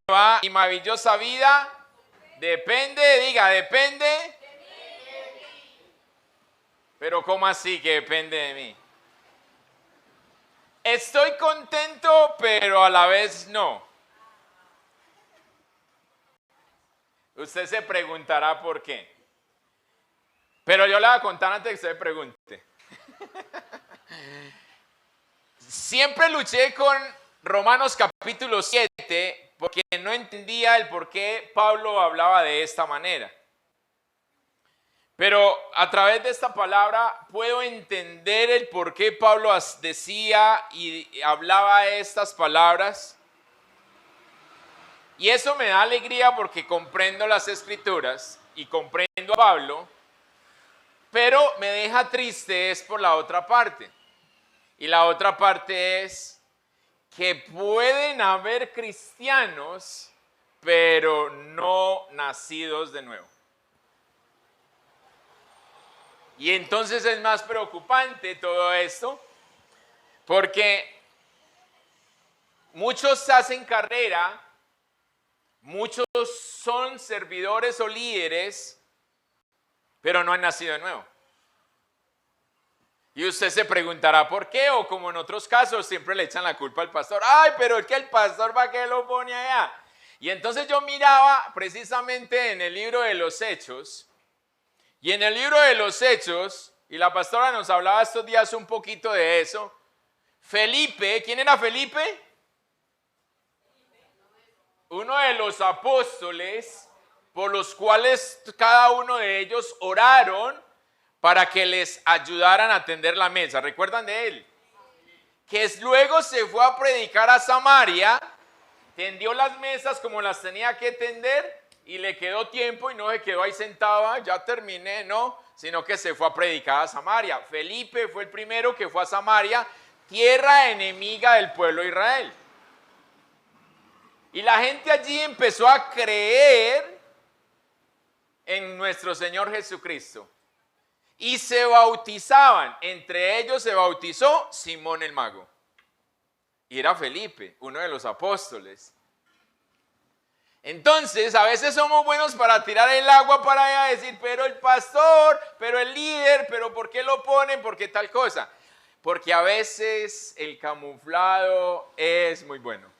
nueva y maravillosa vida depende, diga, depende. Pero ¿cómo así que depende de mí? Estoy contento, pero a la vez no. Usted se preguntará por qué. Pero yo le voy a contar antes de que usted me pregunte. Siempre luché con Romanos capítulo 7 porque no entendía el por qué Pablo hablaba de esta manera. Pero a través de esta palabra puedo entender el por qué Pablo decía y hablaba estas palabras. Y eso me da alegría porque comprendo las Escrituras y comprendo a Pablo, pero me deja triste es por la otra parte. Y la otra parte es que pueden haber cristianos, pero no nacidos de nuevo. Y entonces es más preocupante todo esto, porque muchos hacen carrera, muchos son servidores o líderes, pero no han nacido de nuevo. Y usted se preguntará por qué, o como en otros casos siempre le echan la culpa al pastor. Ay, pero es que el pastor ¿para qué lo pone allá? Y entonces yo miraba precisamente en el libro de los Hechos, y en el libro de los Hechos, y la pastora nos hablaba estos días un poquito de eso, Felipe, ¿quién era Felipe? Uno de los apóstoles por los cuales cada uno de ellos oraron para que les ayudaran a tender la mesa. ¿Recuerdan de él? Que luego se fue a predicar a Samaria, tendió las mesas como las tenía que tender y le quedó tiempo y no se quedó ahí sentado, ya terminé, no, sino que se fue a predicar a Samaria. Felipe fue el primero que fue a Samaria, tierra enemiga del pueblo de Israel. Y la gente allí empezó a creer en nuestro Señor Jesucristo. Y se bautizaban, entre ellos se bautizó Simón el Mago. Y era Felipe, uno de los apóstoles. Entonces, a veces somos buenos para tirar el agua para allá, decir, pero el pastor, pero el líder, pero ¿por qué lo ponen? ¿Por qué tal cosa? Porque a veces el camuflado es muy bueno.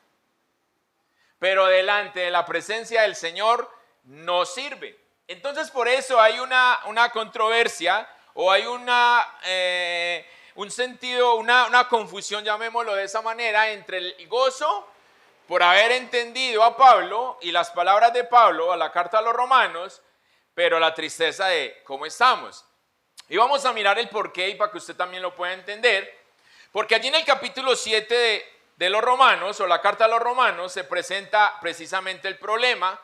Pero delante de la presencia del Señor no sirve. Entonces por eso hay una controversia o hay un sentido, una confusión, llamémoslo de esa manera, entre el gozo por haber entendido a Pablo y las palabras de Pablo a la carta a los romanos, pero la tristeza de cómo estamos. Y vamos a mirar el porqué y para que usted también lo pueda entender, porque allí en el capítulo 7 de los romanos o la carta a los romanos se presenta precisamente el problema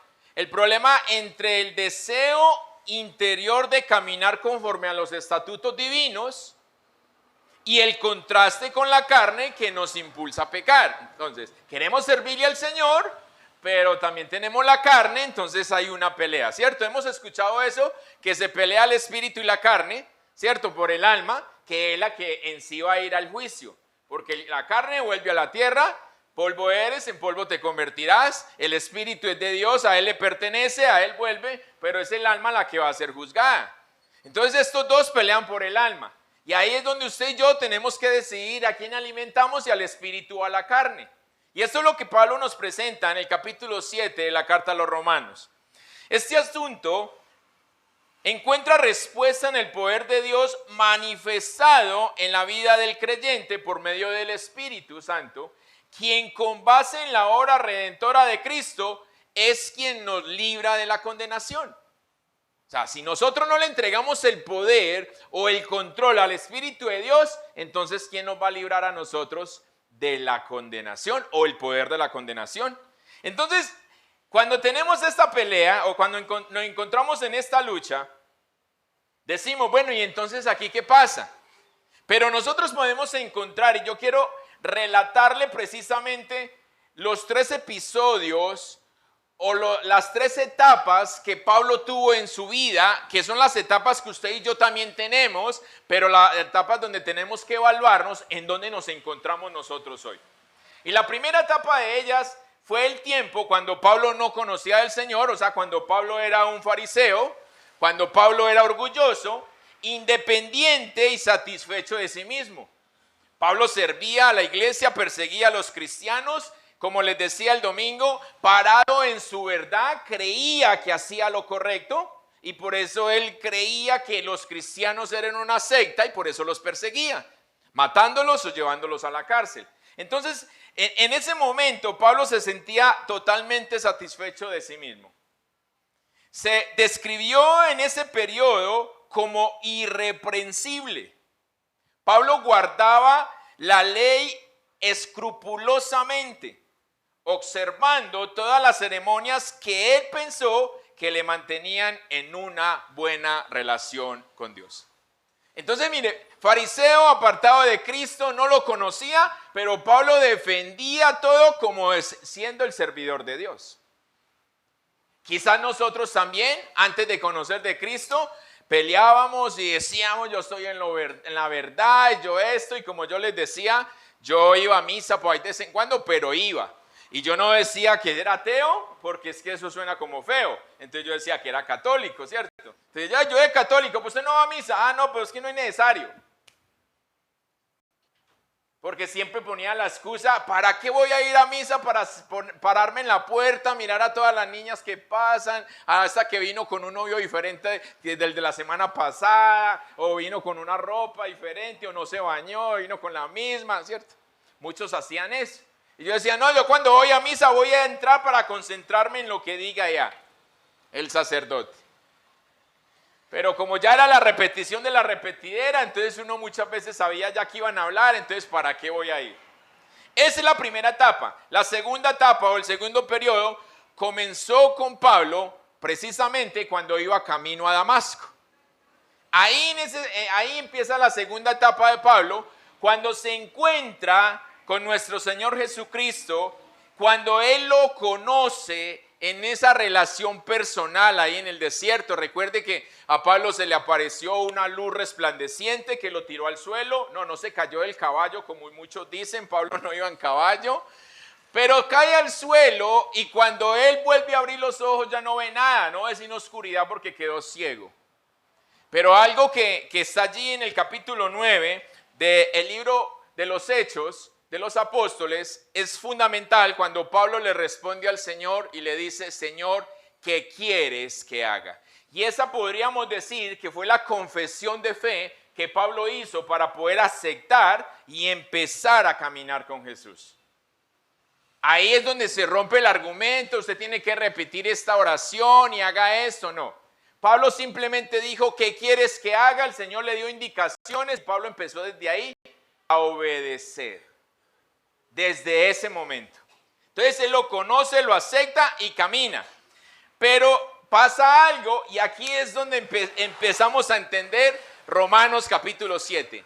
entre el deseo interior de caminar conforme a los estatutos divinos y el contraste con la carne que nos impulsa a pecar. Entonces, queremos servirle al Señor, pero también tenemos la carne, entonces hay una pelea, ¿cierto? Hemos escuchado eso, que se pelea el espíritu y la carne, ¿cierto? Por el alma, que es la que en sí va a ir al juicio, porque la carne vuelve a la tierra, polvo eres, en polvo te convertirás, el espíritu es de Dios, a Él le pertenece, a Él vuelve, pero es el alma la que va a ser juzgada. Entonces estos dos pelean por el alma, y ahí es donde usted y yo tenemos que decidir a quién alimentamos, si al espíritu o a la carne. Y esto es lo que Pablo nos presenta en el capítulo 7 de la carta a los romanos. Este asunto encuentra respuesta en el poder de Dios manifestado en la vida del creyente por medio del Espíritu Santo, quien con base en la obra redentora de Cristo es quien nos libra de la condenación. O sea, si nosotros no le entregamos el poder o el control al Espíritu de Dios, entonces ¿quién nos va a librar a nosotros de la condenación o el poder de la condenación? Entonces, cuando tenemos esta pelea o cuando nos encontramos en esta lucha, decimos, bueno, ¿y entonces aquí qué pasa? Pero nosotros podemos encontrar, y yo quiero relatarle precisamente los 3 episodios o las 3 etapas que Pablo tuvo en su vida, que son las etapas que usted y yo también tenemos, pero las etapas donde tenemos que evaluarnos en dónde nos encontramos nosotros hoy. Y la primera etapa de ellas fue el tiempo cuando Pablo no conocía al Señor, o sea, cuando Pablo era un fariseo, cuando Pablo era orgulloso, independiente y satisfecho de sí mismo. Pablo servía a la iglesia, perseguía a los cristianos, como les decía el domingo, parado en su verdad, creía que hacía lo correcto y por eso él creía que los cristianos eran una secta y por eso los perseguía, matándolos o llevándolos a la cárcel. Entonces, en ese momento Pablo se sentía totalmente satisfecho de sí mismo. Se describió en ese periodo como irreprensible. Pablo guardaba la ley escrupulosamente, observando todas las ceremonias que él pensó que le mantenían en una buena relación con Dios. Entonces, mire, fariseo apartado de Cristo, no lo conocía, pero Pablo defendía todo como siendo el servidor de Dios. Quizás nosotros también, antes de conocer de Cristo, peleábamos y decíamos, yo estoy en la verdad, yo esto, y como yo les decía, yo iba a misa por ahí de vez en cuando, pero iba. Y yo no decía que era ateo, porque es que eso suena como feo. Entonces yo decía que era católico, ¿cierto? Entonces ya yo era católico, pues usted no va a misa. Ah, no, pero es que no es necesario. Porque siempre ponía la excusa, ¿para qué voy a ir a misa? Para pararme en la puerta, mirar a todas las niñas que pasan, hasta que vino con un novio diferente del de la semana pasada, o vino con una ropa diferente, o no se bañó, vino con la misma, ¿cierto? Muchos hacían eso. Y yo decía, no, yo cuando voy a misa voy a entrar para concentrarme en lo que diga ya el sacerdote. Pero como ya era la repetición de la repetidera, entonces uno muchas veces sabía ya que iban a hablar, entonces ¿para qué voy a ir? Esa es la primera etapa. La segunda etapa o el segundo periodo comenzó con Pablo precisamente cuando iba camino a Damasco. Ahí empieza la segunda etapa de Pablo, cuando se encuentra con nuestro Señor Jesucristo, cuando Él lo conoce en esa relación personal ahí en el desierto. Recuerde que a Pablo se le apareció una luz resplandeciente que lo tiró al suelo. No se cayó del caballo como muchos dicen, Pablo no iba en caballo, pero cae al suelo y cuando él vuelve a abrir los ojos ya no ve nada, no ve sino oscuridad porque quedó ciego. Pero algo que está allí en el capítulo 9 del libro de los Hechos de los Apóstoles es fundamental cuando Pablo le responde al Señor y le dice, Señor, ¿qué quieres que haga? Y esa podríamos decir que fue la confesión de fe que Pablo hizo para poder aceptar y empezar a caminar con Jesús. Ahí es donde se rompe el argumento, usted tiene que repetir esta oración y haga esto, no. Pablo simplemente dijo, ¿qué quieres que haga? El Señor le dio indicaciones, Pablo empezó desde ahí a obedecer. Desde ese momento. Entonces él lo conoce, lo acepta y camina. Pero pasa algo y aquí es donde empezamos a entender Romanos capítulo 7.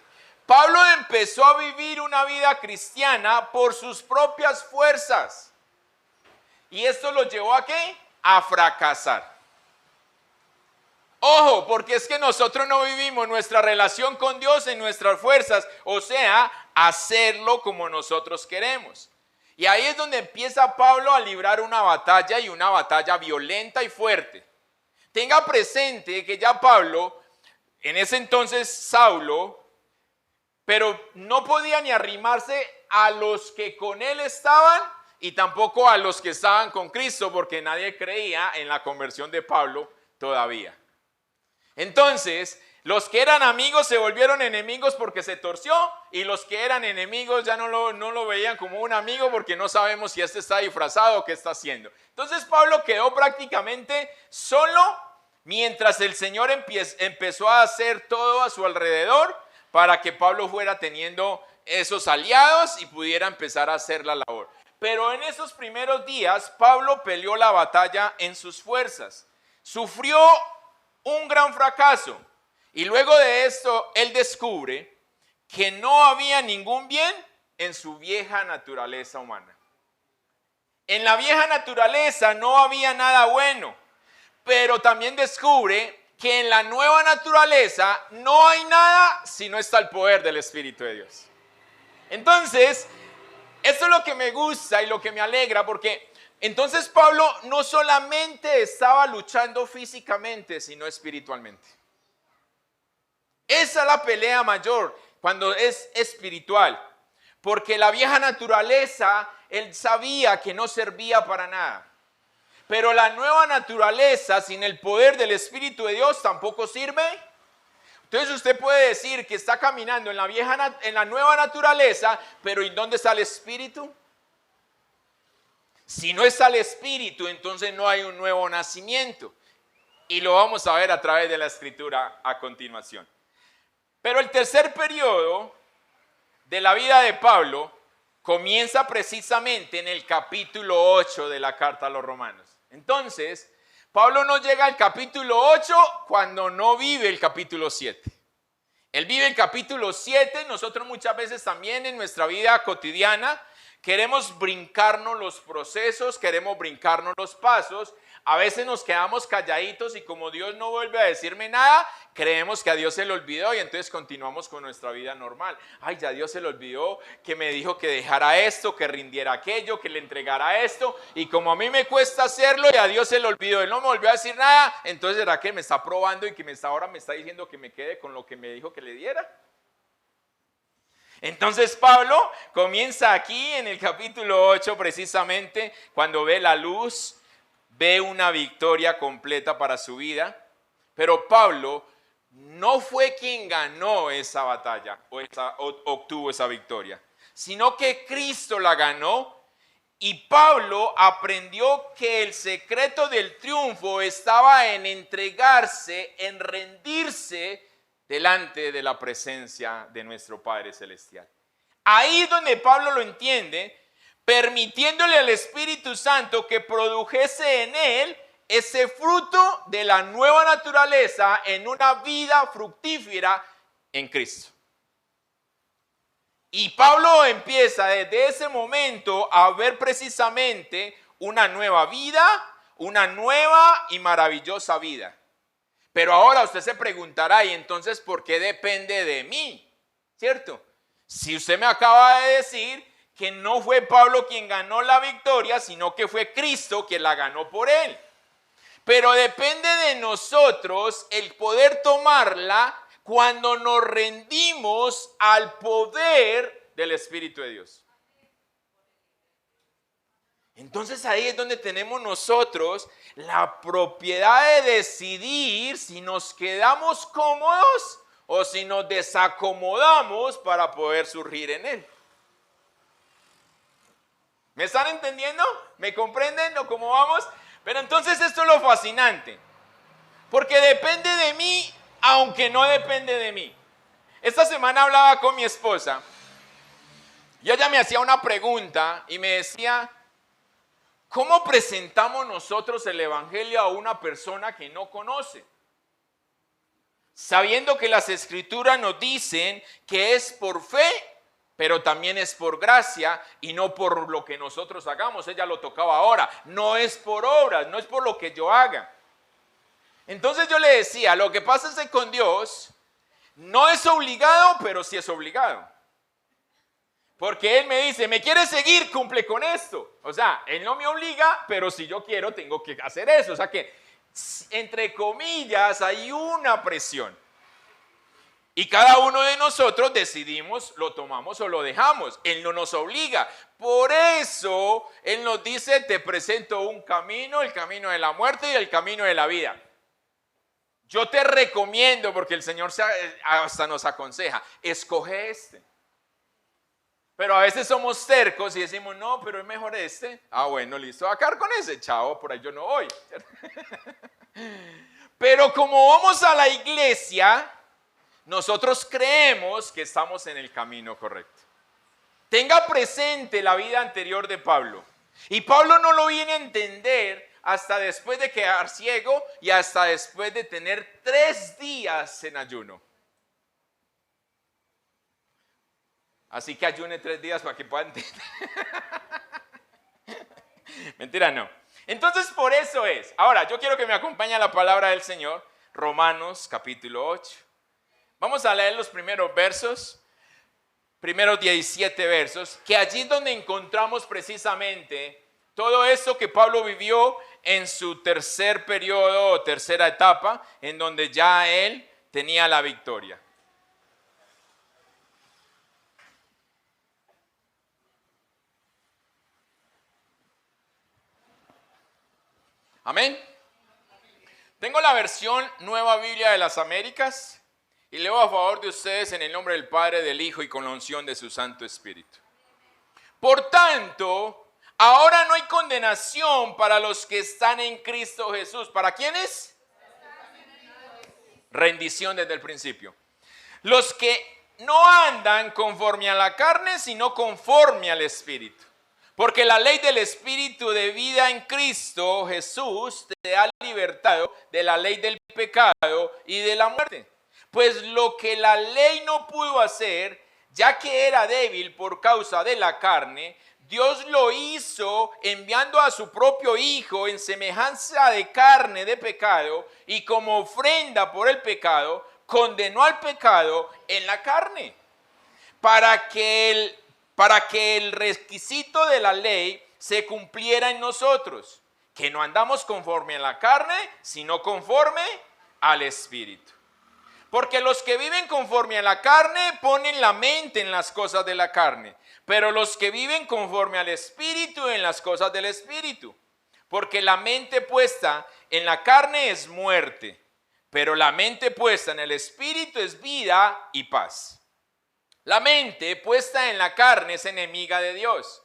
Pablo empezó a vivir una vida cristiana por sus propias fuerzas. ¿Y esto lo llevó a qué? A fracasar. Ojo, porque es que nosotros no vivimos nuestra relación con Dios en nuestras fuerzas, o sea, hacerlo como nosotros queremos. Y ahí es donde empieza Pablo a librar una batalla y una batalla violenta y fuerte. Tenga presente que ya Pablo, en ese entonces Saulo, pero no podía ni arrimarse a los que con él estaban y tampoco a los que estaban con Cristo, porque nadie creía en la conversión de Pablo todavía. Entonces, los que eran amigos se volvieron enemigos porque se torció y los que eran enemigos ya no lo veían como un amigo porque no sabemos si este está disfrazado o qué está haciendo. Entonces Pablo quedó prácticamente solo mientras el Señor empezó a hacer todo a su alrededor para que Pablo fuera teniendo esos aliados y pudiera empezar a hacer la labor. Pero en esos primeros días Pablo peleó la batalla en sus fuerzas, sufrió un gran fracaso y luego de esto él descubre que no había ningún bien en su vieja naturaleza humana. En la vieja naturaleza no había nada bueno, pero también descubre que en la nueva naturaleza no hay nada si no está el poder del Espíritu de Dios. Entonces, esto es lo que me gusta y lo que me alegra porque Entonces Pablo no solamente estaba luchando físicamente, sino espiritualmente. Esa es la pelea mayor cuando es espiritual. Porque la vieja naturaleza, él sabía que no servía para nada. Pero la nueva naturaleza, sin el poder del Espíritu de Dios, tampoco sirve. Entonces usted puede decir que está caminando en la nueva naturaleza, pero ¿y dónde está el Espíritu? Si no está el Espíritu, entonces no hay un nuevo nacimiento. Y lo vamos a ver a través de la Escritura a continuación. Pero el tercer periodo de la vida de Pablo comienza precisamente en el capítulo 8 de la carta a los Romanos. Entonces, Pablo no llega al capítulo 8 cuando no vive el capítulo 7. Él vive el capítulo 7, nosotros muchas veces también en nuestra vida cotidiana queremos brincarnos los procesos, queremos brincarnos los pasos. A veces nos quedamos calladitos y como Dios no vuelve a decirme nada, creemos que a Dios se le olvidó y entonces continuamos con nuestra vida normal. Ay, ya Dios se le olvidó que me dijo que dejara esto, que rindiera aquello, que le entregara esto. Y como a mí me cuesta hacerlo y a Dios se le olvidó, Él no me volvió a decir nada, entonces ¿será que me está probando y que ahora me está diciendo que me quede con lo que me dijo que le diera? Entonces Pablo comienza aquí en el capítulo 8 precisamente cuando ve la luz, ve una victoria completa para su vida, pero Pablo no fue quien ganó esa batalla o obtuvo esa victoria, sino que Cristo la ganó y Pablo aprendió que el secreto del triunfo estaba en entregarse, en rendirse delante de la presencia de nuestro Padre Celestial. Ahí es donde Pablo lo entiende, permitiéndole al Espíritu Santo que produjese en él ese fruto de la nueva naturaleza en una vida fructífera en Cristo. Y Pablo empieza desde ese momento a ver precisamente una nueva vida, una nueva y maravillosa vida. Pero ahora usted se preguntará, ¿y entonces por qué depende de mí? ¿Cierto? Si usted me acaba de decir que no fue Pablo quien ganó la victoria, sino que fue Cristo quien la ganó por él. Pero depende de nosotros el poder tomarla cuando nos rendimos al poder del Espíritu de Dios. Entonces ahí es donde tenemos nosotros la propiedad de decidir si nos quedamos cómodos o si nos desacomodamos para poder surgir en él. ¿Me están entendiendo? ¿Me comprenden o cómo vamos? Pero entonces esto es lo fascinante. Porque depende de mí, aunque no depende de mí. Esta semana hablaba con mi esposa. Y ella me hacía una pregunta y me decía, ¿cómo presentamos nosotros el evangelio a una persona que no conoce? Sabiendo que las escrituras nos dicen que es por fe, pero también es por gracia y no por lo que nosotros hagamos. Ella lo tocaba ahora. No es por obras, no es por lo que yo haga. Entonces yo le decía, lo que pasa es que con Dios no es obligado, pero sí es obligado. Porque Él me dice, ¿me quieres seguir? Cumple con esto. O sea, Él no me obliga, pero si yo quiero, tengo que hacer eso. O sea que, entre comillas, hay una presión. Y cada uno de nosotros decidimos, lo tomamos o lo dejamos. Él no nos obliga. Por eso, Él nos dice, te presento un camino, el camino de la muerte y el camino de la vida. Yo te recomiendo, porque el Señor hasta nos aconseja, escoge este. Pero a veces somos tercos y decimos, no, pero es mejor este. Ah, bueno, listo, acá con ese, chao, por ahí yo no voy. Pero como vamos a la iglesia, nosotros creemos que estamos en el camino correcto. Tenga presente la vida anterior de Pablo. Y Pablo no lo viene a entender hasta después de quedar ciego y hasta después de tener 3 días en ayuno. Así que ayune 3 días para que pueda entender. Mentira, no. Entonces por eso es. Ahora, yo quiero que me acompañe a la palabra del Señor. Romanos capítulo 8. Vamos a leer los primeros 17 versos, que allí es donde encontramos precisamente Todo esto que Pablo vivió en su tercer periodo o tercera etapa, en donde ya él tenía la victoria. Amén. Tengo la versión Nueva Biblia de las Américas y leo a favor de ustedes en el nombre del Padre, del Hijo y con la unción de su Santo Espíritu. Por tanto, ahora no hay condenación para los que están en Cristo Jesús. ¿Para quiénes? Rendición desde el principio. Los que no andan conforme a la carne, sino conforme al Espíritu. Porque la ley del Espíritu de vida en Cristo Jesús te ha libertado de la ley del pecado y de la muerte. Pues lo que la ley no pudo hacer, ya que era débil por causa de la carne, Dios lo hizo enviando a su propio Hijo en semejanza de carne de pecado, y como ofrenda por el pecado, condenó al pecado en la carne, para que el requisito de la ley se cumpliera en nosotros, que no andamos conforme a la carne, sino conforme al Espíritu. Porque los que viven conforme a la carne ponen la mente en las cosas de la carne, pero los que viven conforme al Espíritu en las cosas del Espíritu. Porque la mente puesta en la carne es muerte, pero la mente puesta en el Espíritu es vida y paz. La mente puesta en la carne es enemiga de Dios,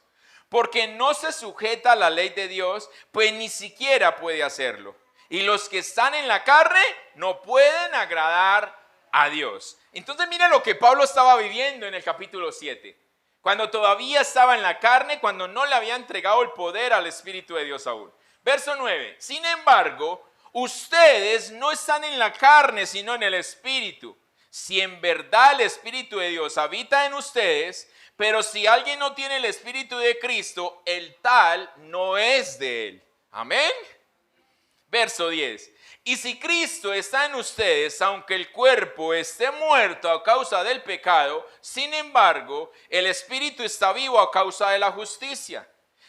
porque no se sujeta a la ley de Dios, pues ni siquiera puede hacerlo. Y los que están en la carne no pueden agradar a Dios. Entonces mira lo que Pablo estaba viviendo en el capítulo 7, cuando todavía estaba en la carne, cuando no le había entregado el poder al Espíritu de Dios aún. Verso 9, sin embargo, ustedes no están en la carne, sino en el Espíritu. Si en verdad el Espíritu de Dios habita en ustedes, pero si alguien no tiene el Espíritu de Cristo, el tal no es de él. Amén. Verso 10. Y si Cristo está en ustedes, aunque el cuerpo esté muerto a causa del pecado, sin embargo, el Espíritu está vivo a causa de la justicia.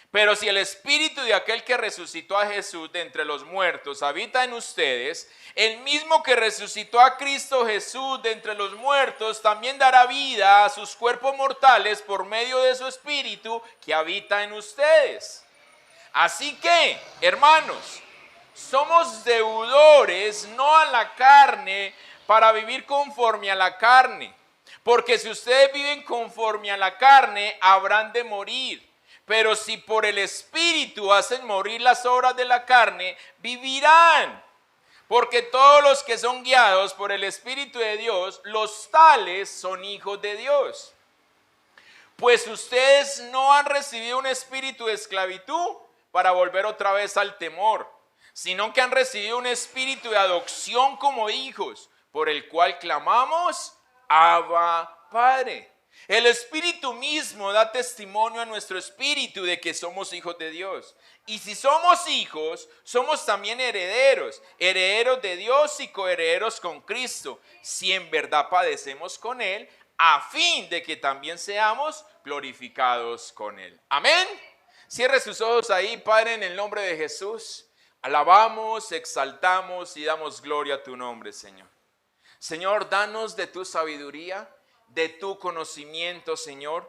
Pero si el Espíritu de aquel que resucitó a Jesús de entre los muertos habita en ustedes, el mismo que resucitó a Cristo Jesús de entre los muertos también dará vida a sus cuerpos mortales por medio de su Espíritu que habita en ustedes. Así que, hermanos, somos deudores no a la carne para vivir conforme a la carne. Porque si ustedes viven conforme a la carne, habrán de morir. Pero si por el Espíritu hacen morir las obras de la carne, vivirán. Porque todos los que son guiados por el Espíritu de Dios, los tales son hijos de Dios. Pues ustedes no han recibido un espíritu de esclavitud para volver otra vez al temor, sino que han recibido un espíritu de adopción como hijos, por el cual clamamos, Abba, Padre. El Espíritu mismo da testimonio a nuestro espíritu de que somos hijos de Dios. Y si somos hijos, somos también herederos, herederos de Dios y coherederos con Cristo, si en verdad padecemos con Él, a fin de que también seamos glorificados con Él. Amén. Cierre sus ojos ahí, Padre, en el nombre de Jesús. Alabamos, exaltamos y damos gloria a tu nombre, Señor. Señor, danos de tu sabiduría, de tu conocimiento, Señor,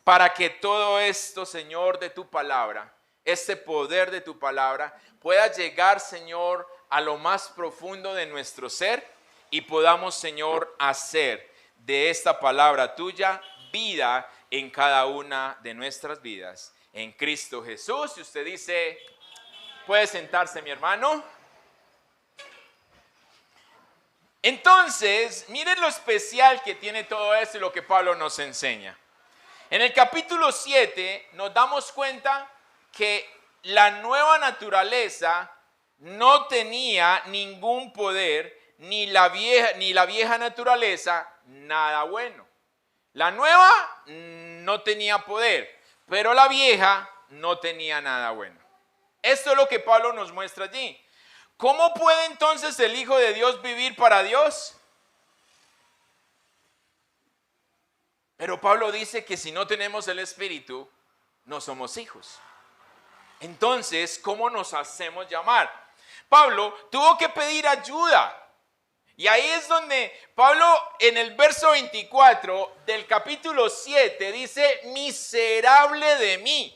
para que todo esto, Señor, de tu palabra, este poder de tu palabra, pueda llegar, Señor, a lo más profundo de nuestro ser y podamos, Señor, hacer de esta palabra tuya vida en cada una de nuestras vidas. En Cristo Jesús. Y usted dice, puede sentarse, mi hermano. Entonces, miren lo especial que tiene todo esto y lo que Pablo nos enseña. En el capítulo 7 nos damos cuenta que la nueva naturaleza no tenía ningún poder, ni la vieja naturaleza nada bueno. La nueva no tenía poder, pero la vieja no tenía nada bueno. Esto es lo que Pablo nos muestra allí. ¿Cómo puede entonces el Hijo de Dios vivir para Dios? Pero Pablo dice que si no tenemos el Espíritu, no somos hijos. Entonces, ¿cómo nos hacemos llamar? Pablo tuvo que pedir ayuda. Y ahí es donde Pablo en el verso 24 del capítulo 7 dice, miserable de mí.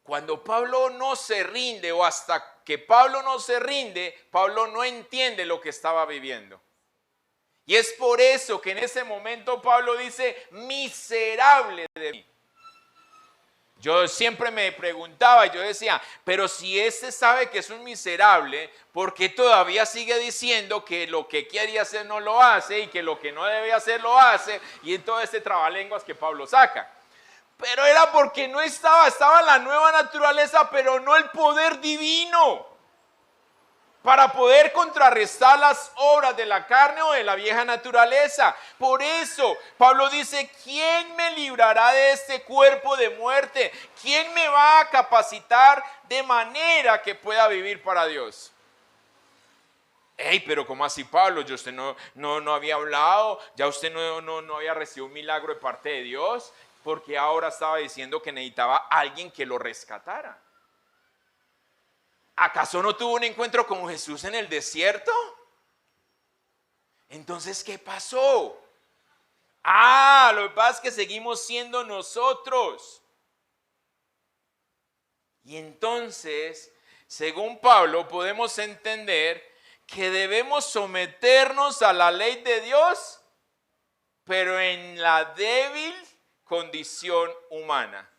Cuando Pablo no se rinde o hasta que Pablo no se rinde, Pablo no entiende lo que estaba viviendo. Y es por eso que en ese momento Pablo dice, miserable de mí. Yo siempre me preguntaba, yo decía, pero si este sabe que es un miserable, ¿por qué todavía sigue diciendo que lo que quiere hacer no lo hace y que lo que no debe hacer lo hace? Y en todo este trabalenguas que Pablo saca. Pero era porque no estaba la nueva naturaleza, pero no el poder divino para poder contrarrestar las obras de la carne o de la vieja naturaleza. Por eso Pablo dice, ¿quién me librará de este cuerpo de muerte? ¿Quién me va a capacitar de manera que pueda vivir para Dios? Ey, pero ¿cómo así, Pablo? Ya usted no había hablado, ya usted no había recibido un milagro de parte de Dios, porque ahora estaba diciendo que necesitaba a alguien que lo rescatara. ¿Acaso no tuvo un encuentro con Jesús en el desierto? Entonces, ¿qué pasó? Lo que pasa es que seguimos siendo nosotros. Y entonces, según Pablo, podemos entender que debemos someternos a la ley de Dios, pero en la débil condición humana.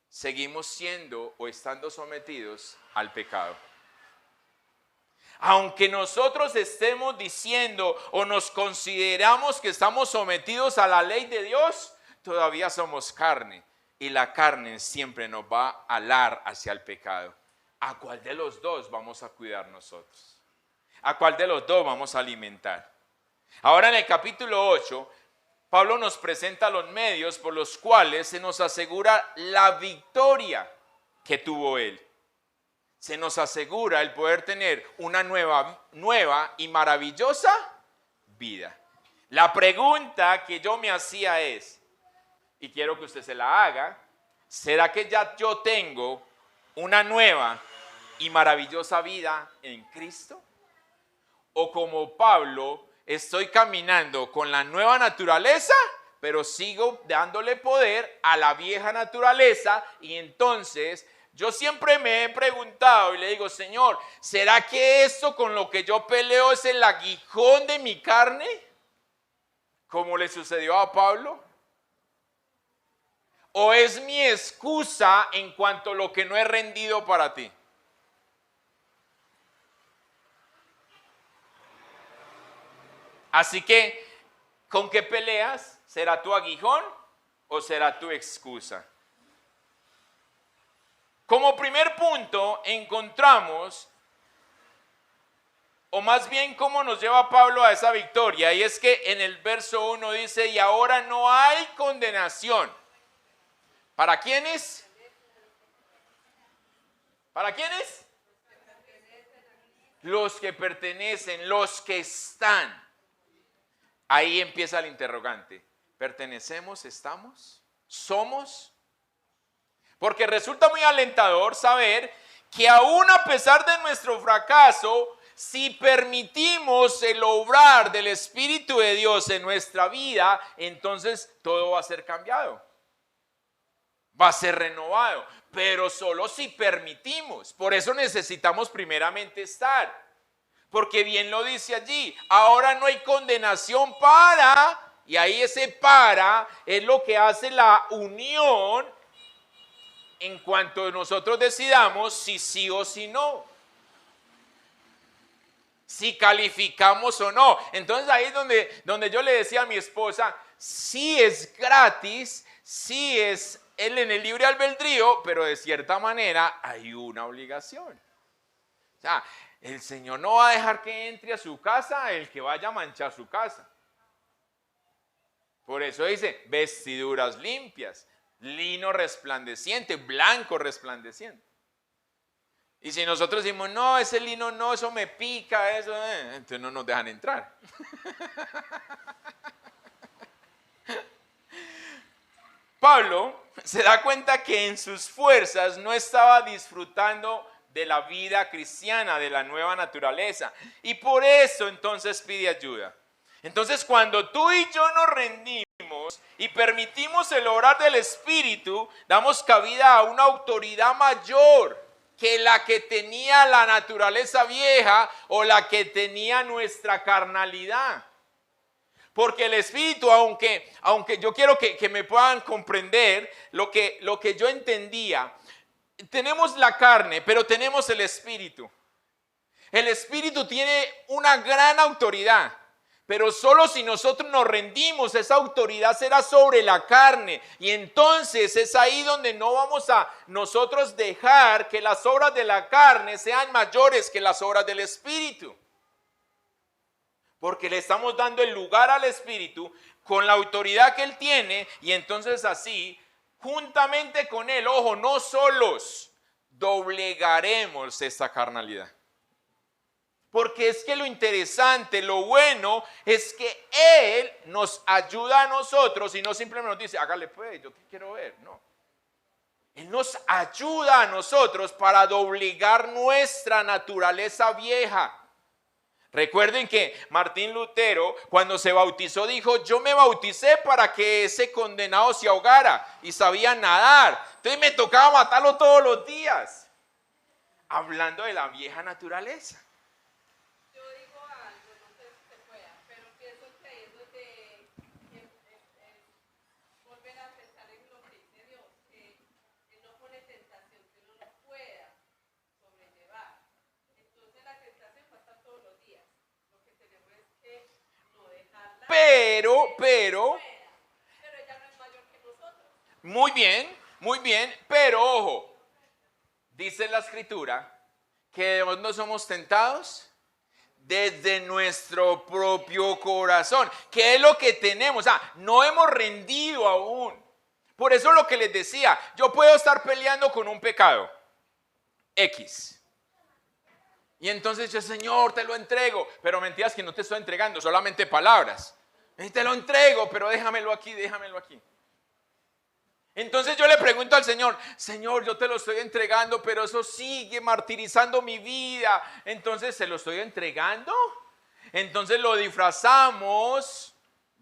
Seguimos siendo o estando sometidos al pecado. Aunque nosotros estemos diciendo o nos consideramos que estamos sometidos a la ley de Dios, todavía somos carne y la carne siempre nos va a alar hacia el pecado. ¿A cuál de los dos vamos a cuidar nosotros? ¿A cuál de los dos vamos a alimentar? Ahora en el capítulo 8, Pablo nos presenta los medios por los cuales se nos asegura la victoria que tuvo él. Se nos asegura el poder tener una nueva y maravillosa vida. La pregunta que yo me hacía es, y quiero que usted se la haga, ¿será que ya yo tengo una nueva y maravillosa vida en Cristo? ¿O como Pablo, estoy caminando con la nueva naturaleza, pero sigo dándole poder a la vieja naturaleza? Y entonces yo siempre me he preguntado y le digo, Señor, ¿será que esto con lo que yo peleo es el aguijón de mi carne? Como le sucedió a Pablo. ¿O es mi excusa en cuanto a lo que no he rendido para ti? Así que, ¿con qué peleas? ¿Será tu aguijón o será tu excusa? Como primer punto encontramos, o más bien cómo nos lleva Pablo a esa victoria, y es que en el verso 1 dice, y ahora no hay condenación. ¿Para quiénes? ¿Para quiénes? Los que pertenecen, los que están. Ahí empieza el interrogante. ¿Pertenecemos? ¿Estamos? ¿Somos? Porque resulta muy alentador saber que aún a pesar de nuestro fracaso, si permitimos el obrar del Espíritu de Dios en nuestra vida, entonces todo va a ser cambiado. Va a ser renovado, pero solo si permitimos. Por eso necesitamos primeramente estar. Porque bien lo dice allí, ahora no hay condenación para, y ahí ese para es lo que hace la unión en cuanto nosotros decidamos si sí o si no. Si calificamos o no. Entonces ahí es donde yo le decía a mi esposa, sí es gratis, sí es en el libre albedrío, pero de cierta manera hay una obligación. O sea, el Señor no va a dejar que entre a su casa el que vaya a manchar su casa. Por eso dice, vestiduras limpias, lino resplandeciente, blanco resplandeciente. Y si nosotros decimos, no, ese lino no, eso me pica, eso, entonces no nos dejan entrar. Pablo se da cuenta que en sus fuerzas no estaba disfrutando de la vida cristiana, de la nueva naturaleza. Y por eso entonces pide ayuda. Entonces cuando tú y yo nos rendimos y permitimos el obrar del Espíritu, damos cabida a una autoridad mayor que la que tenía la naturaleza vieja o la que tenía nuestra carnalidad. Porque el Espíritu, aunque yo quiero que me puedan comprender lo que yo entendía, tenemos la carne, pero tenemos el Espíritu. El Espíritu tiene una gran autoridad, pero solo si nosotros nos rendimos, esa autoridad será sobre la carne. Y entonces es ahí donde no vamos a nosotros dejar que las obras de la carne sean mayores que las obras del Espíritu. Porque le estamos dando el lugar al Espíritu con la autoridad que Él tiene, y entonces así, juntamente con Él, ojo, no solos, doblegaremos esta carnalidad. Porque es que lo interesante, lo bueno, es que Él nos ayuda a nosotros y no simplemente nos dice, hágale pues, yo te quiero ver, no. Él nos ayuda a nosotros para doblegar nuestra naturaleza vieja. Recuerden que Martín Lutero, cuando se bautizó, dijo, yo me bauticé para que ese condenado se ahogara, y sabía nadar. Entonces me tocaba matarlo todos los días. Hablando de la vieja naturaleza. Yo digo algo, no sé si se pueda, pero pienso que eso de volver a pensar en lo que dice Dios, que Él no pone tentación que uno no pueda sobrellevar. Entonces la tentación va a estar todos los días. Lo que tenemos es que no dejarla. Pero Pero ella no es mayor que nosotros. muy bien, pero ojo, dice la Escritura que no somos tentados desde nuestro propio corazón, que es lo que tenemos, no hemos rendido aún. Por eso lo que les decía, yo puedo estar peleando con un pecado X. Y entonces yo, Señor, te lo entrego. Pero mentiras que no te estoy entregando, solamente palabras. Y te lo entrego, pero déjamelo aquí, déjamelo aquí. Entonces yo le pregunto al Señor, Señor, yo te lo estoy entregando, pero eso sigue martirizando mi vida. Entonces, ¿se lo estoy entregando? Entonces lo disfrazamos,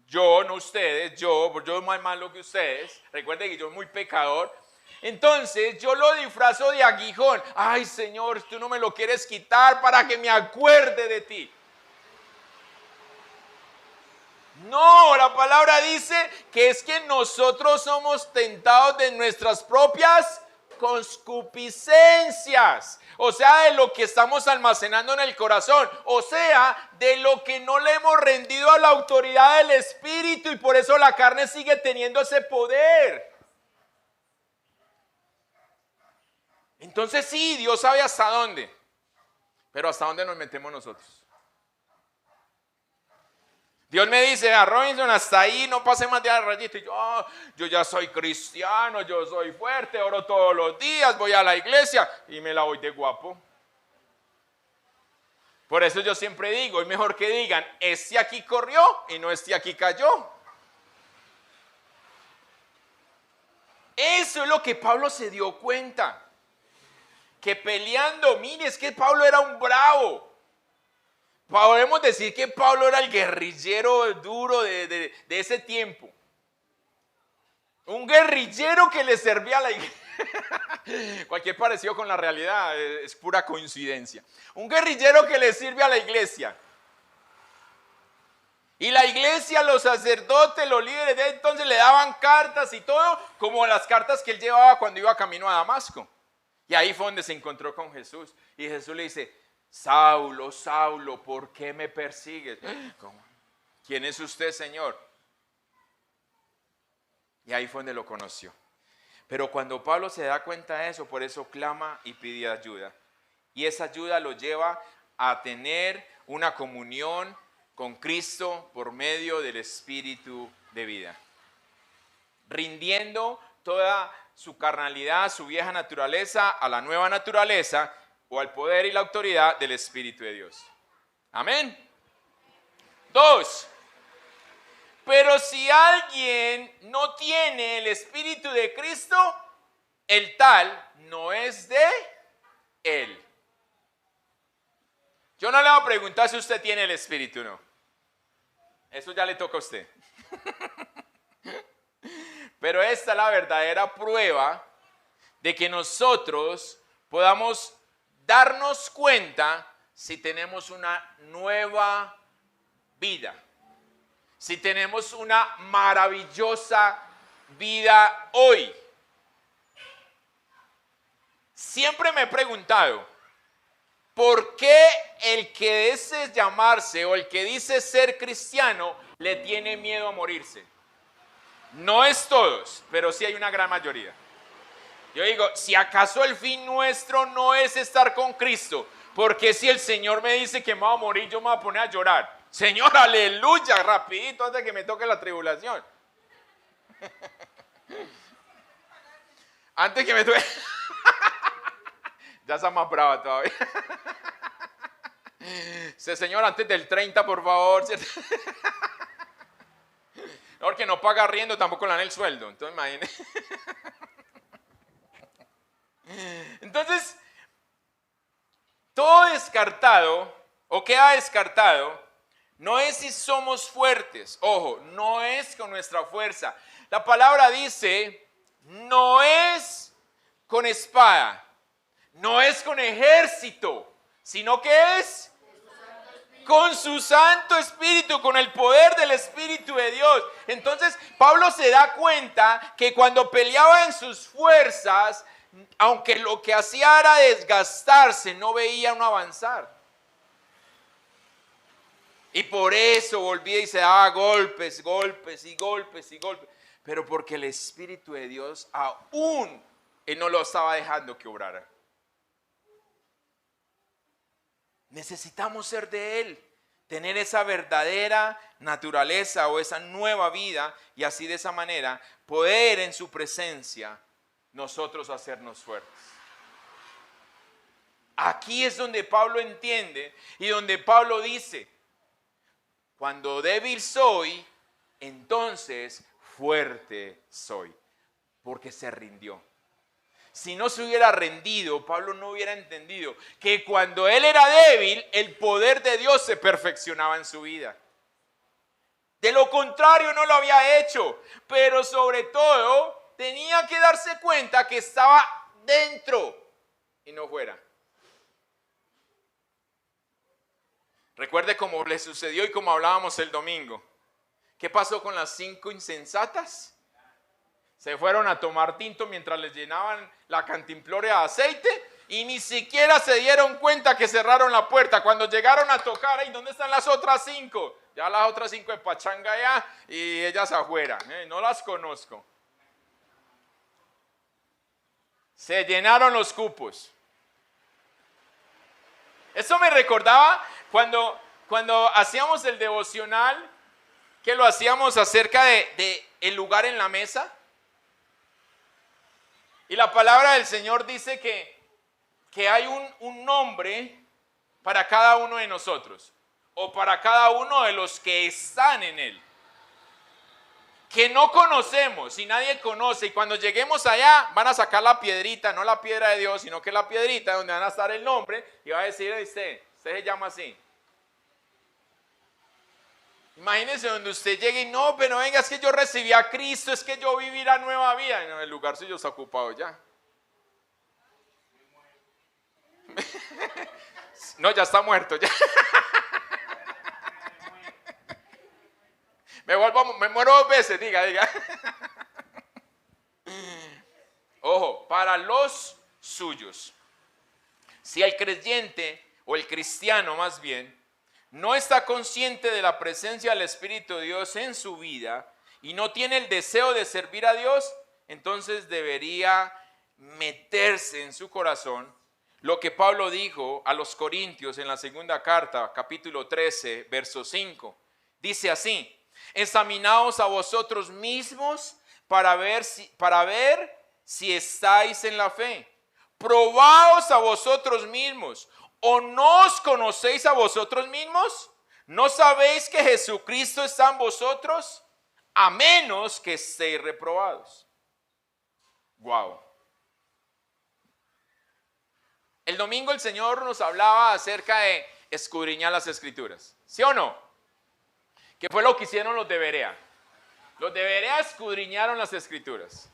yo, no ustedes, yo más malo que ustedes. Recuerden que yo soy muy pecador. Entonces yo lo disfrazo de aguijón. Ay, Señor, tú no me lo quieres quitar para que me acuerde de ti. No, la palabra dice que es que nosotros somos tentados de nuestras propias concupiscencias. O sea, de lo que estamos almacenando en el corazón. O sea, de lo que no le hemos rendido a la autoridad del Espíritu, y por eso la carne sigue teniendo ese poder. Entonces sí, Dios sabe hasta dónde. Pero hasta dónde nos metemos nosotros. Dios me dice, Robinson, hasta ahí, no pase más de rayito. Y yo ya soy cristiano, yo soy fuerte, oro todos los días, voy a la iglesia y me la voy de guapo. Por eso yo siempre digo, es mejor que digan, este aquí corrió y no este aquí cayó. Eso es lo que Pablo se dio cuenta. Que peleando, mire, es que Pablo era un bravo. Podemos decir que Pablo era el guerrillero duro de ese tiempo. Un guerrillero que le servía a la iglesia. Cualquier parecido con la realidad es pura coincidencia. Un guerrillero que le sirve a la iglesia. Y la iglesia, los sacerdotes, los líderes de entonces le daban cartas y todo, como las cartas que él llevaba cuando iba camino a Damasco. Y ahí fue donde se encontró con Jesús. Y Jesús le dice, Saulo, Saulo, ¿por qué me persigues? ¿Cómo? ¿Quién es usted, Señor? Y ahí fue donde lo conoció. Pero cuando Pablo se da cuenta de eso, por eso clama y pide ayuda. Y esa ayuda lo lleva a tener una comunión con Cristo por medio del Espíritu de vida. Rindiendo toda su carnalidad, su vieja naturaleza, a la nueva naturaleza o al poder y la autoridad del Espíritu de Dios. Amén. 2. Pero si alguien no tiene el Espíritu de Cristo, el tal no es de él. Yo no le voy a preguntar si usted tiene el Espíritu o no. Eso ya le toca a usted. Pero esta es la verdadera prueba de que nosotros podamos darnos cuenta si tenemos una nueva vida. Si tenemos una maravillosa vida hoy. Siempre me he preguntado, ¿por qué el que dice llamarse o el que dice ser cristiano le tiene miedo a morirse? No es todos, pero sí hay una gran mayoría. Yo digo, si acaso el fin nuestro no es estar con Cristo, porque si el Señor me dice que me voy a morir, yo me voy a poner a llorar. Señor, aleluya, rapidito antes de que me toque la tribulación. Antes que me toque... Ya está más brava todavía. Sí, Señor, antes del 30, por favor. Porque no paga arriendo, tampoco le dan el sueldo. Entonces, imagínense. Entonces, todo descartado, o queda descartado, no es si somos fuertes. Ojo, no es con nuestra fuerza. La palabra dice, no es con espada, no es con ejército, sino que es con su Santo Espíritu, con el poder del Espíritu de Dios. Entonces, Pablo se da cuenta que cuando peleaba en sus fuerzas, aunque lo que hacía era desgastarse, no veía uno avanzar. Y por eso volvía y se daba golpes, golpes y golpes y golpes. Pero porque el Espíritu de Dios aún Él no lo estaba dejando que obrara. Necesitamos ser de Él, tener esa verdadera naturaleza o esa nueva vida y así de esa manera poder en su presencia nosotros hacernos fuertes. Aquí es donde Pablo entiende y donde Pablo dice, cuando débil soy, entonces fuerte soy, porque se rindió. Si no se hubiera rendido, Pablo no hubiera entendido que cuando él era débil, el poder de Dios se perfeccionaba en su vida. De lo contrario, no lo había hecho, pero sobre todo tenía que darse cuenta que estaba dentro y no fuera. Recuerde cómo le sucedió y como hablábamos el domingo. ¿Qué pasó con las 5 insensatas? Se fueron a tomar tinto mientras les llenaban la cantimplora de aceite y ni siquiera se dieron cuenta que cerraron la puerta. Cuando llegaron a tocar, ¿y dónde están las otras 5? Ya las otras 5 de pachanga ya y ellas afuera. No las conozco. Se llenaron los cupos. Eso me recordaba cuando hacíamos el devocional, que lo hacíamos acerca de el lugar en la mesa. Y la palabra del Señor dice que hay un nombre para cada uno de nosotros, o para cada uno de los que están en Él, que no conocemos y nadie conoce. Y cuando lleguemos allá van a sacar la piedrita, no la piedra de Dios, sino que la piedrita donde van a estar el nombre y va a decir, usted se llama así. Imagínese donde usted llegue y no, pero venga, es que yo recibí a Cristo, es que yo viví la nueva vida. No, el lugar suyo está ocupado ya. No, ya está muerto ya. Me muero 2 veces, diga. Ojo, para los suyos. Si el creyente, o el cristiano más bien, no está consciente de la presencia del Espíritu de Dios en su vida y no tiene el deseo de servir a Dios, entonces debería meterse en su corazón lo que Pablo dijo a los Corintios en la segunda carta, capítulo 13, verso 5. Dice así: examinaos a vosotros mismos para ver si estáis en la fe. Probaos a vosotros mismos. ¿O no os conocéis a vosotros mismos? ¿No sabéis que Jesucristo está en vosotros? a menos que estéis reprobados. Wow. El domingo el Señor nos hablaba acerca de escudriñar las Escrituras. ¿Sí o no? ¿Qué fue lo que hicieron los de Berea? Los de Berea escudriñaron las Escrituras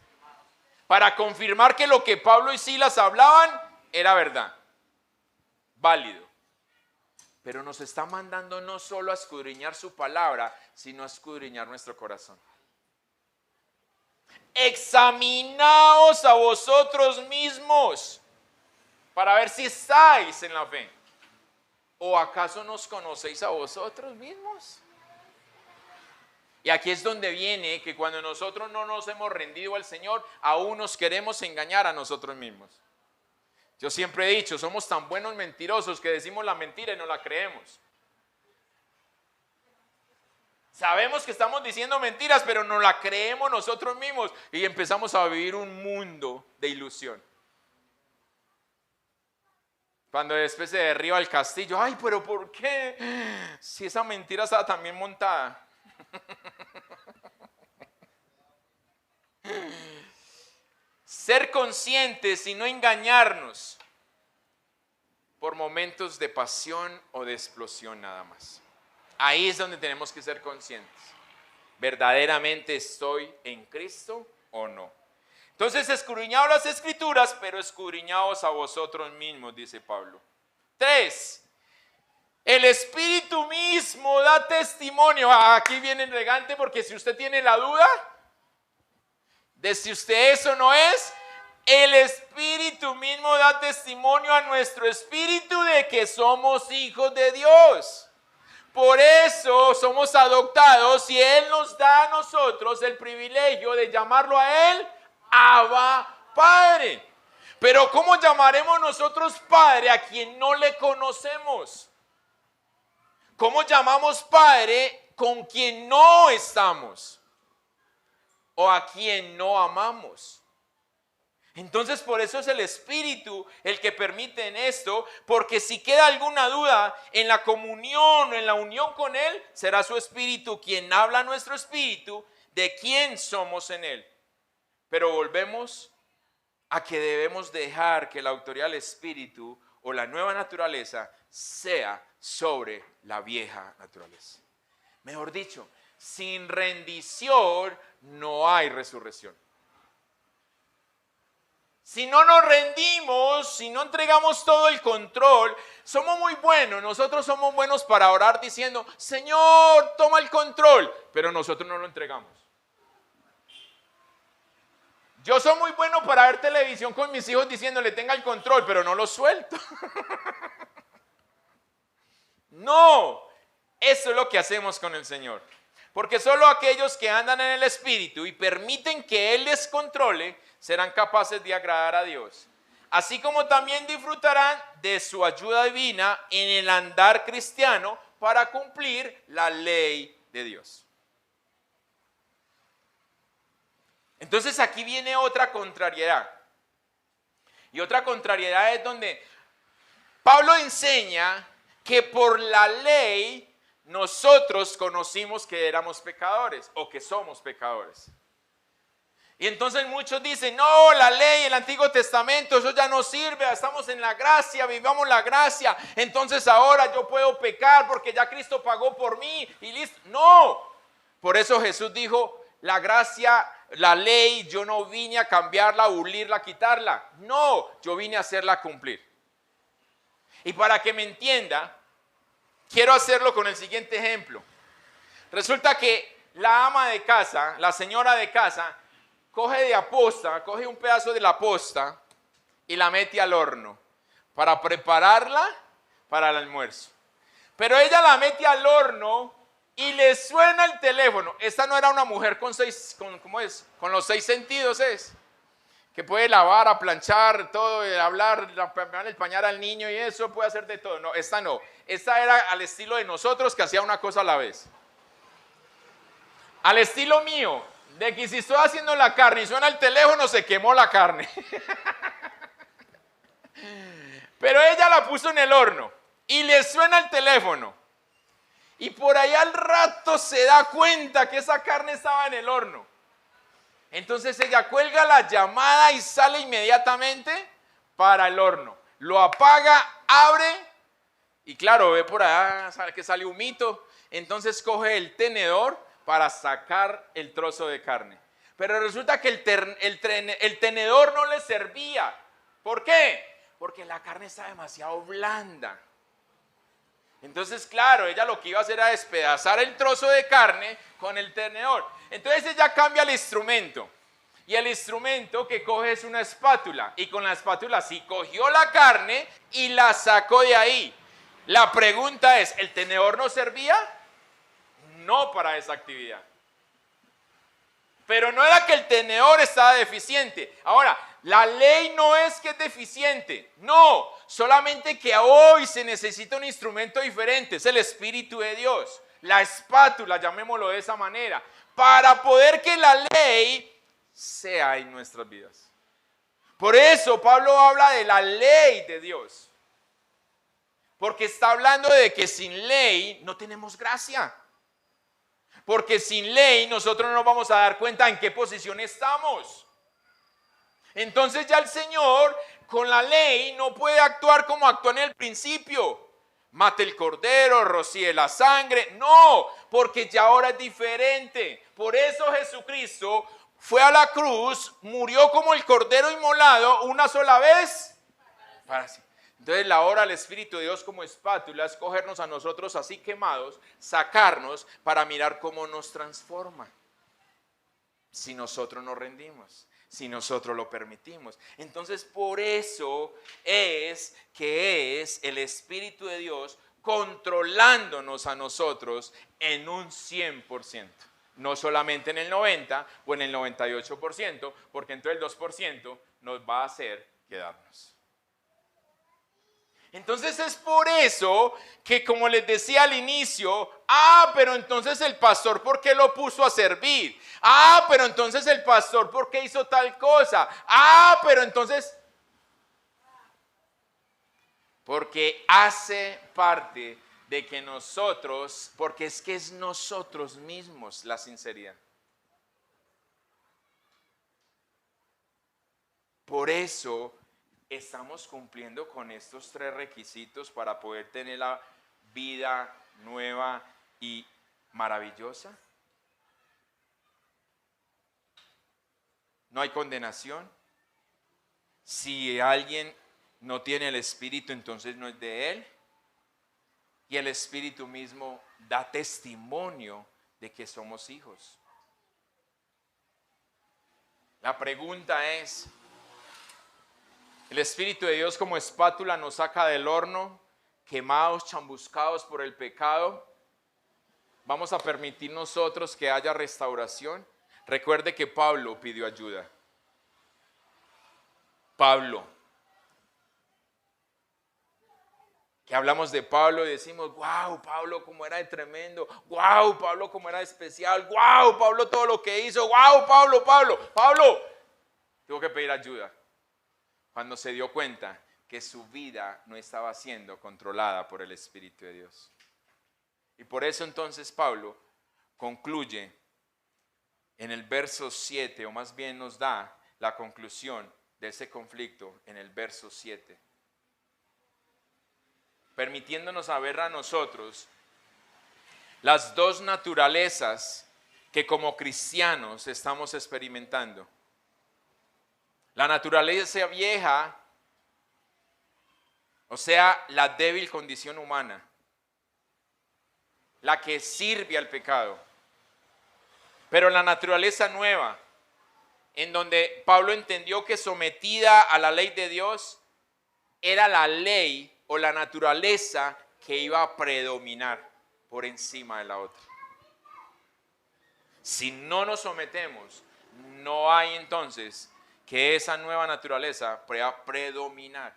para confirmar que lo que Pablo y Silas hablaban era verdad, válido. Pero nos está mandando no solo a escudriñar su palabra, sino a escudriñar nuestro corazón. Examinaos a vosotros mismos para ver si estáis en la fe. ¿O acaso nos conocéis a vosotros mismos? Y aquí es donde viene que cuando nosotros no nos hemos rendido al Señor, aún nos queremos engañar a nosotros mismos. Yo siempre he dicho, somos tan buenos mentirosos que decimos la mentira y no la creemos. Sabemos que estamos diciendo mentiras, pero no la creemos nosotros mismos y empezamos a vivir un mundo de ilusión. Cuando después se derriba el castillo, ay, pero ¿por qué? Si esa mentira estaba también montada. Ser conscientes y no engañarnos por momentos de pasión o de explosión nada más. Ahí es donde tenemos que ser conscientes. ¿Verdaderamente estoy en Cristo o no? Entonces, escudriñaos las Escrituras, pero escudriñaos a vosotros mismos, dice Pablo. 3. El Espíritu mismo da testimonio. Aquí viene elegante porque si usted tiene la duda de si usted es o no es, el Espíritu mismo da testimonio a nuestro espíritu de que somos hijos de Dios. Por eso somos adoptados y Él nos da a nosotros el privilegio de llamarlo a Él Abba Padre. Pero ¿cómo llamaremos nosotros Padre a quien no le conocemos? ¿Cómo llamamos Padre con quien no estamos? ¿O a quien no amamos? Entonces por eso es el Espíritu el que permite en esto, porque si queda alguna duda en la comunión o en la unión con Él, será su Espíritu quien habla a nuestro espíritu de quién somos en Él. Pero volvemos a que debemos dejar que la autoridad del Espíritu o la nueva naturaleza sea sobre la vieja naturaleza. Mejor dicho, sin rendición no hay resurrección. Si no nos rendimos, si no entregamos todo el control, somos muy buenos. Nosotros somos buenos para orar diciendo, Señor, toma el control, pero nosotros no lo entregamos. Yo soy muy bueno para ver televisión con mis hijos diciéndole, tenga el control, pero no lo suelto. No, eso es lo que hacemos con el Señor. Porque solo aquellos que andan en el Espíritu y permiten que Él les controle, serán capaces de agradar a Dios. Así como también disfrutarán de su ayuda divina en el andar cristiano para cumplir la ley de Dios. Entonces aquí viene otra contrariedad. Y otra contrariedad es donde Pablo enseña que por la ley nosotros conocimos que éramos pecadores o que somos pecadores. Y entonces muchos dicen, no, la ley, el Antiguo Testamento, eso ya no sirve, estamos en la gracia, vivamos la gracia, entonces ahora yo puedo pecar porque ya Cristo pagó por mí y listo. No, por eso Jesús dijo, la gracia, la ley, yo no vine a cambiarla, a abolirla, a quitarla. No, yo vine a hacerla cumplir. Y para que me entienda, quiero hacerlo con el siguiente ejemplo. Resulta que la ama de casa, la señora de casa, coge un pedazo de la posta y la mete al horno para prepararla para el almuerzo. Pero ella la mete al horno y le suena el teléfono. Esta no era una mujer con los 6 sentidos, que puede lavar, aplanchar, todo, hablar, el pañal al niño y eso, puede hacer de todo. No, esta no. Esta era al estilo de nosotros, que hacía una cosa a la vez. Al estilo mío, de que si estoy haciendo la carne y suena el teléfono, se quemó la carne. Pero ella la puso en el horno y le suena el teléfono. Y por ahí al rato se da cuenta que esa carne estaba en el horno. Entonces ella cuelga la llamada y sale inmediatamente para el horno. Lo apaga, abre y claro, ve por allá que sale humito. Entonces coge el tenedor para sacar el trozo de carne. Pero resulta que el tenedor no le servía. ¿Por qué? Porque la carne está demasiado blanda. Entonces, claro, ella lo que iba a hacer era despedazar el trozo de carne con el tenedor. Entonces ella cambia el instrumento. Y el instrumento que coge es una espátula. Y con la espátula sí cogió la carne y la sacó de ahí. La pregunta es, ¿el tenedor no servía? No para esa actividad. Pero no era que el tenedor estaba deficiente. Ahora, la ley no es que es deficiente. No, solamente que hoy se necesita un instrumento diferente. Es el Espíritu de Dios. La espátula, llamémoslo de esa manera. Para poder que la ley sea en nuestras vidas. Por eso Pablo habla de la ley de Dios. Porque está hablando de que sin ley no tenemos gracia. Porque sin ley nosotros no nos vamos a dar cuenta en qué posición estamos. Entonces ya el Señor con la ley no puede actuar como actuó en el principio. Mate el cordero, rocíe la sangre. No, porque ya ahora es diferente. Por eso Jesucristo fue a la cruz, murió como el cordero inmolado una sola vez. Para siempre. Entonces la obra del Espíritu de Dios como espátula es cogernos a nosotros así quemados, sacarnos para mirar cómo nos transforma. Si nosotros nos rendimos, si nosotros lo permitimos. Entonces por eso es que es el Espíritu de Dios controlándonos a nosotros en un 100%. No solamente en el 90% o en el 98%, porque entonces el 2% nos va a hacer quedarnos. Entonces es por eso que, como les decía al inicio, pero entonces el pastor, ¿por qué lo puso a servir? Pero entonces el pastor, ¿por qué hizo tal cosa? Pero entonces, porque hace parte de que nosotros, porque es que es nosotros mismos la sinceridad. Por eso estamos cumpliendo con estos 3 requisitos para poder tener la vida nueva y maravillosa. No hay condenación. Si alguien no tiene el Espíritu, entonces no es de él. Y el Espíritu mismo da testimonio de que somos hijos. La pregunta es, ¿el Espíritu de Dios como espátula nos saca del horno, quemados, chambuscados por el pecado? ¿Vamos a permitir nosotros que haya restauración? Recuerde que Pablo pidió ayuda. Pablo. Que hablamos de Pablo y decimos, wow, Pablo cómo era de tremendo, wow, Pablo cómo era de especial, wow, Pablo todo lo que hizo, wow, Pablo, tuvo que pedir ayuda cuando se dio cuenta que su vida no estaba siendo controlada por el Espíritu de Dios. Y por eso entonces Pablo concluye en el verso 7, o más bien nos da la conclusión de ese conflicto en el verso 7. Permitiéndonos saber a nosotros las 2 naturalezas que como cristianos estamos experimentando. La naturaleza vieja, o sea, la débil condición humana, la que sirve al pecado. Pero la naturaleza nueva, en donde Pablo entendió que sometida a la ley de Dios, era la ley o la naturaleza que iba a predominar por encima de la otra. Si no nos sometemos, no hay entonces que esa nueva naturaleza pueda predominar.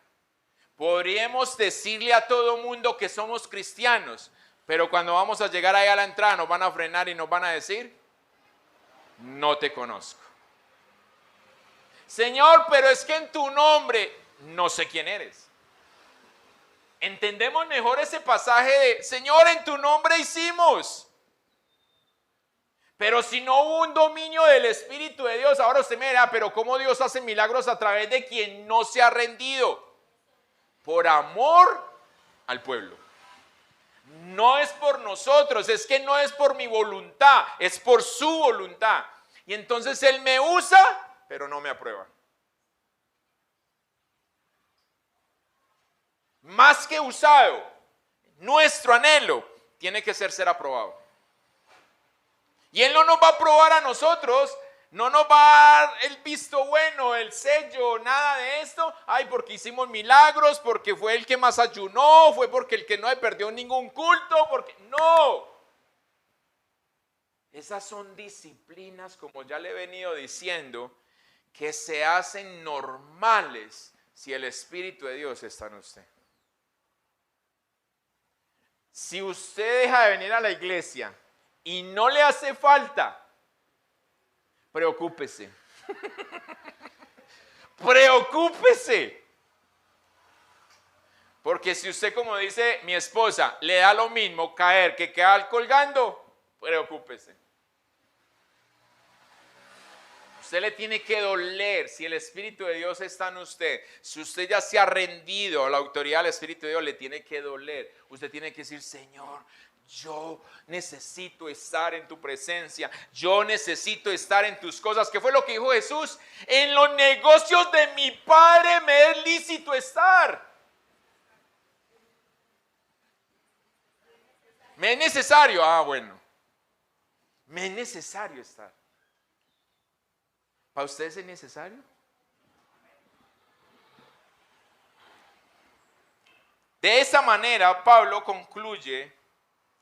Podríamos decirle a todo mundo que somos cristianos, pero cuando vamos a llegar ahí a la entrada nos van a frenar y nos van a decir, no te conozco. Señor, pero es que en tu nombre no sé quién eres. entendemos mejor ese pasaje de, Señor, en tu nombre hicimos. Pero si no hubo un dominio del Espíritu de Dios, ahora usted me dirá, pero ¿cómo Dios hace milagros a través de quien no se ha rendido? Por amor al pueblo. No es por nosotros, es que no es por mi voluntad, es por su voluntad. Y entonces Él me usa, pero no me aprueba. Más que usado, nuestro anhelo tiene que ser aprobado. Y Él no nos va a aprobar a nosotros, no nos va a dar el visto bueno, el sello, nada de esto. Ay, porque hicimos milagros, porque fue el que más ayunó, fue porque el que no perdió ningún culto, porque no. Esas son disciplinas, como ya le he venido diciendo, que se hacen normales si el Espíritu de Dios está en usted. Si usted deja de venir a la iglesia y no le hace falta, preocúpese. Preocúpese. Porque si usted, como dice mi esposa, le da lo mismo caer que quedar colgando, preocúpese. Usted le tiene que doler si el Espíritu de Dios está en usted. Si usted ya se ha rendido a la autoridad del Espíritu de Dios, le tiene que doler. Usted tiene que decir, Señor, yo necesito estar en tu presencia. Yo necesito estar en tus cosas. ¿Qué fue lo que dijo Jesús? En los negocios de mi Padre me es lícito estar. ¿Me es necesario? Ah, bueno. Me es necesario estar. ¿Para ustedes es necesario? De esa manera, Pablo concluye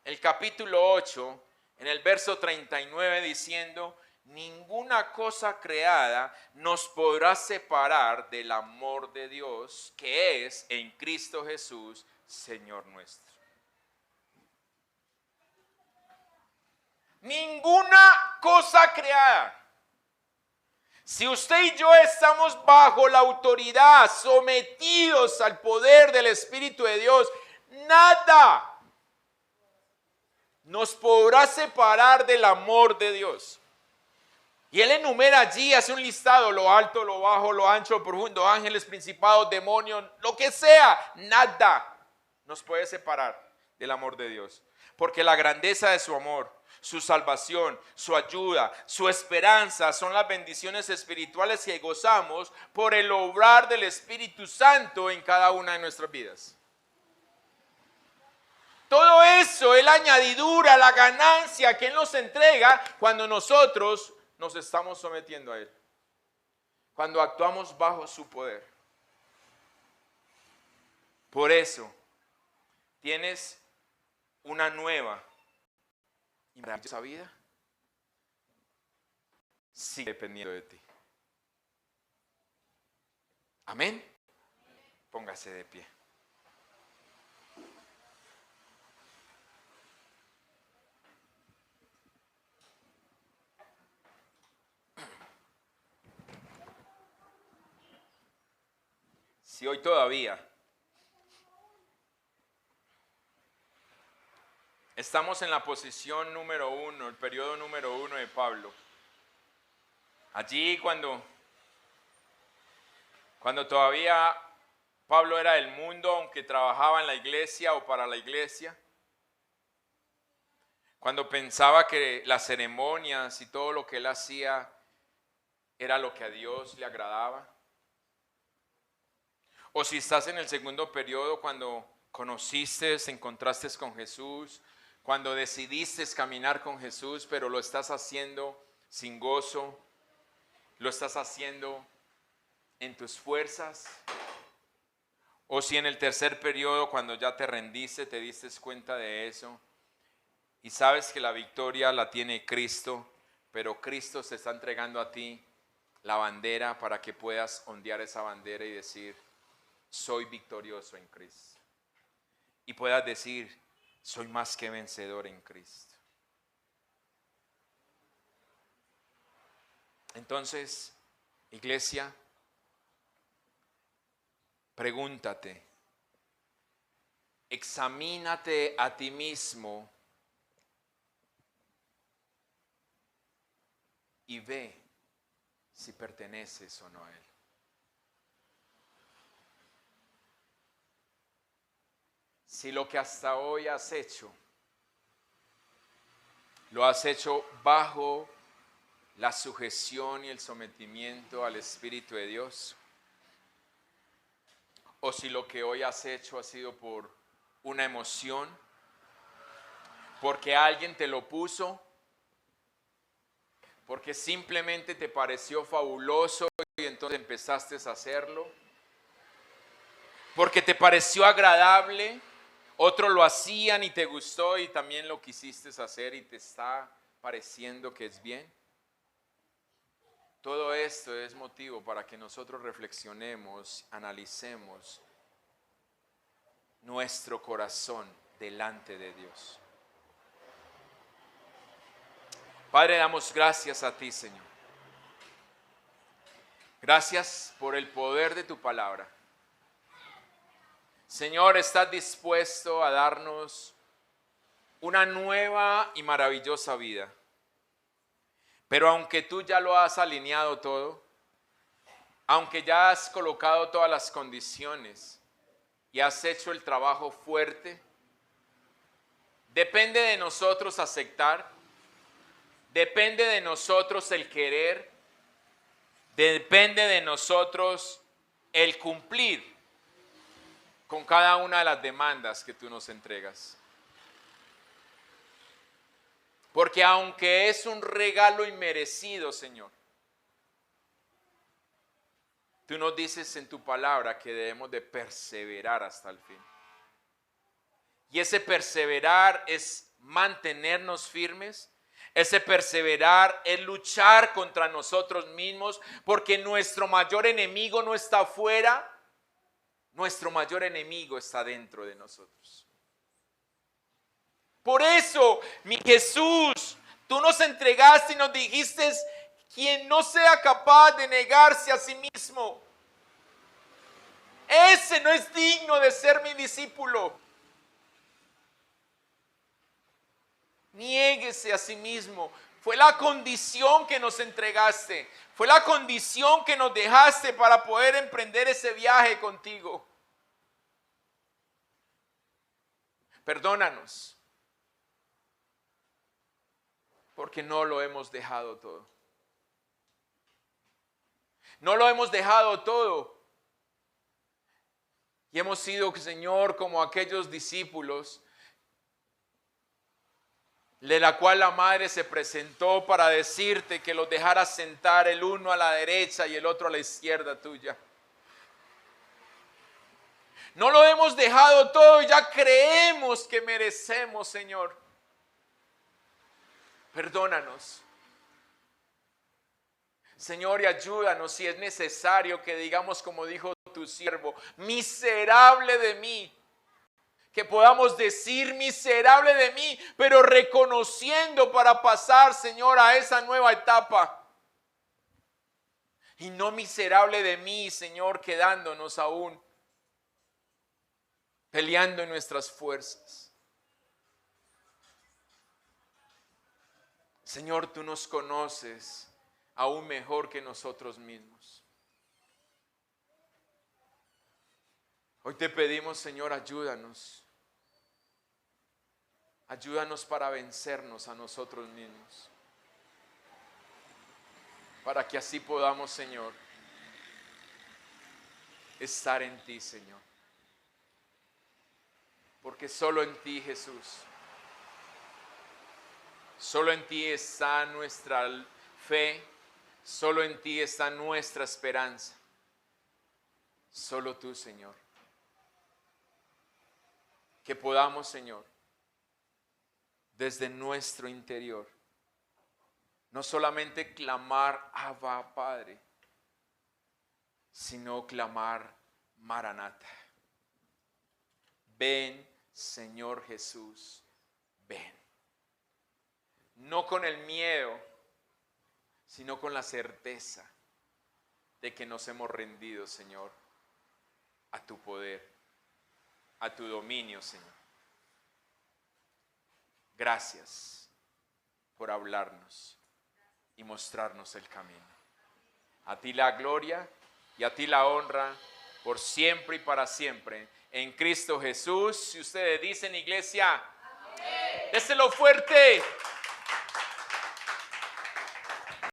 el capítulo 8 en el verso 39 diciendo, ninguna cosa creada nos podrá separar del amor de Dios que es en Cristo Jesús, Señor nuestro. Ninguna cosa creada. Si usted y yo estamos bajo la autoridad, sometidos al poder del Espíritu de Dios, nada nos podrá separar del amor de Dios. Y él enumera allí, hace un listado, lo alto, lo bajo, lo ancho, lo profundo, ángeles, principados, demonios, lo que sea, nada nos puede separar del amor de Dios. Porque la grandeza de su amor, su salvación, su ayuda, su esperanza son las bendiciones espirituales que gozamos por el obrar del Espíritu Santo en cada una de nuestras vidas. Todo eso es la añadidura, la ganancia que Él nos entrega cuando nosotros nos estamos sometiendo a Él. Cuando actuamos bajo su poder. Por eso, tienes una nueva y maravillosa vida. Sigue dependiendo de ti. Amén. Póngase de pie. Si hoy todavía estamos en la posición número 1, el periodo número 1 de Pablo, allí cuando todavía Pablo era del mundo, aunque trabajaba en la iglesia o para la iglesia, cuando pensaba que las ceremonias y todo lo que él hacía era lo que a Dios le agradaba. O si estás en el segundo periodo, cuando conociste, te encontraste con Jesús, cuando decidiste caminar con Jesús, pero lo estás haciendo sin gozo, lo estás haciendo en tus fuerzas. O si en el tercer periodo, cuando ya te rendiste, te diste cuenta de eso y sabes que la victoria la tiene Cristo, pero Cristo se está entregando a ti la bandera para que puedas ondear esa bandera y decir, soy victorioso en Cristo. Y puedas decir, soy más que vencedor en Cristo. Entonces, iglesia, pregúntate, examínate a ti mismo y ve si perteneces o no a Él. Si lo que hasta hoy has hecho, lo has hecho bajo la sujeción y el sometimiento al Espíritu de Dios, o si lo que hoy has hecho ha sido por una emoción, porque alguien te lo puso, porque simplemente te pareció fabuloso y entonces empezaste a hacerlo, porque te pareció agradable, otros lo hacían y te gustó y también lo quisiste hacer y te está pareciendo que es bien. Todo esto es motivo para que nosotros reflexionemos, analicemos nuestro corazón delante de Dios. Padre, damos gracias a ti, Señor. Gracias por el poder de tu palabra. Señor, estás dispuesto a darnos una nueva y maravillosa vida. Pero aunque tú ya lo has alineado todo, aunque ya has colocado todas las condiciones y has hecho el trabajo fuerte, depende de nosotros aceptar, depende de nosotros el querer, depende de nosotros el cumplir con cada una de las demandas que tú nos entregas. Porque aunque es un regalo inmerecido, Señor, tú nos dices en tu palabra que debemos de perseverar hasta el fin. Y ese perseverar es mantenernos firmes. Ese perseverar es luchar contra nosotros mismos, porque nuestro mayor enemigo no está afuera, nuestro mayor enemigo está dentro de nosotros. Por eso, mi Jesús, tú nos entregaste y nos dijiste, quien no sea capaz de negarse a sí mismo, ese no es digno de ser mi discípulo. Niéguese a sí mismo. Fue la condición que nos entregaste. Fue la condición que nos dejaste para poder emprender ese viaje contigo. Perdónanos. Porque no lo hemos dejado todo. No lo hemos dejado todo. Y hemos sido, Señor, como aquellos discípulos de la cual la madre se presentó para decirte que los dejaras sentar el uno a la derecha y el otro a la izquierda tuya. No lo hemos dejado todo y ya creemos que merecemos, Señor. Perdónanos. Señor, y ayúdanos si es necesario que digamos como dijo tu siervo, miserable de mí. Que podamos decir miserable de mí, pero reconociendo para pasar, Señor, a esa nueva etapa. Y no miserable de mí, Señor, quedándonos aún peleando en nuestras fuerzas. Señor, tú nos conoces aún mejor que nosotros mismos. Hoy te pedimos, Señor, ayúdanos. Ayúdanos para vencernos a nosotros mismos. Para que así podamos, Señor, estar en ti, Señor. Porque solo en ti, Jesús, solo en ti está nuestra fe, solo en ti está nuestra esperanza. Solo tú, Señor. Que podamos, Señor, desde nuestro interior, no solamente clamar Abba, Padre, sino clamar Maranata. Ven, Señor Jesús, ven. No con el miedo, sino con la certeza de que nos hemos rendido, Señor, a tu poder. a tu dominio, Señor. Gracias por hablarnos y mostrarnos el camino. A ti la gloria y a ti la honra por siempre y para siempre. En Cristo Jesús. Si ustedes dicen, iglesia, déselo fuerte.